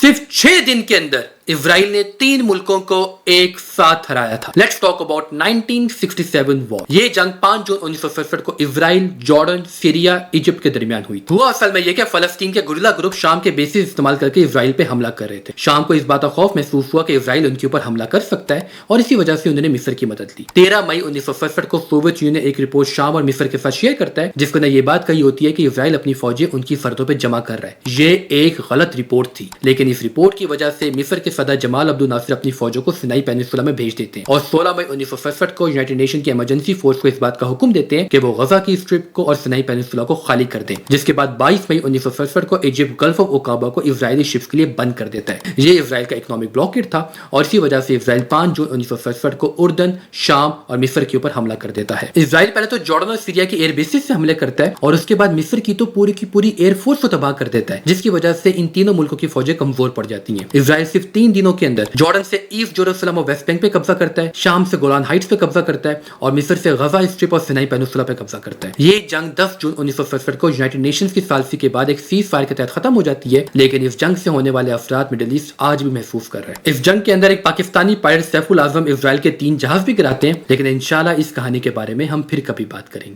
صرف 6 دن کے اندر اسرائیل نے 3 ملکوں کو ایک ساتھ ہرایا تھا. لیٹس ٹاک اباؤٹ 1967 وار. یہ جنگ 5 جون 1967 کو اسرائیل، جارڈن، سیریا، ایجپٹ کے درمیان ہوئی. ہوا اصل میں یہ کہ فلسطین کے گریلا گروپ شام کے بیسز استعمال کر کے اسرائیل پہ حملہ کر رہے تھے. شام کو اس بات کا خوف محسوس ہوا کہ اسرائیل ان کے اوپر حملہ کر سکتا ہے اور اسی وجہ سے انہوں نے مصر کی مدد لی. 13 مئی 1967 کو سوویت یونین ایک رپورٹ شام اور مصر کے ساتھ شیئر کرتا ہے جس کو یہ بات کہی ہوتی ہے کہ اسرائیل اپنی فوجیں ان کی سرحدوں پہ جمع کر رہا ہے. یہ ایک غلط رپورٹ تھی، لیکن اس رپورٹ کی وجہ سے مصر کے صدر جمال عبد الناصر اپنی فوجوں کو سینائی پیننسولا میں بھیج دیتے ہیں اور 16 مئی 1967 کو یونائٹڈ نیشن کی ایمرجنسی فورس کو اس بات کا حکم دیتے ہیں کہ وہ غزہ کی اسٹرپ کو اور سینائی پیننسولا کو خالی کر دیں. جس کے بعد 22 مئی 1967 کو ایجپٹ گلف آف اوقابا کو اسرائیلی شپس کے لیے بند کر دیتا ہے. یہ اسرائیل کا اکنامک بلاکیڈ تھا اور اسی وجہ سے اسرائیل 5 جون 1967 کو اردن، شام اور مصر کے اوپر حملہ کر دیتا ہے. اسرائیل پہلے تو جارڈن اور سیریا کی ایئر بیسز سے حملے کرتا ہے اور اس کے بعد مصر کی تو پوری ایئر فورس کو تباہ کر دیتا ہے، جس کی وجہ سے ان تینوں ملکوں کی فوجیں کمزور پڑ جاتی ہیں. اسرائیل صرف 3 دنوں کے اندر جارڈن سے ایسٹ جیروسلم اور ویسٹ بینک پہ قبضہ کرتا ہے، شام سے گولان ہائٹس پہ قبضہ کرتا ہے اور مصر سے غزہ اسٹرپ اور سینائی پیننسولا پہ قبضہ کرتا ہے. یہ جنگ 10 جون 1967 کو یونائٹڈ نیشنز کی ثالثی کے بعد ایک سیز فائر کے تحت ختم ہو جاتی ہے، لیکن اس جنگ سے ہونے والے اثرات مڈل ایسٹ آج بھی محسوس کر رہے ہیں. اس جنگ کے اندر ایک پاکستانی پائلٹ سیف الاعظم اسرائیل کے 3 جہاز بھی گراتے ہیں، لیکن انشاءاللہ اس کہانی کے بارے میں ہم پھر کبھی بات کریں گے.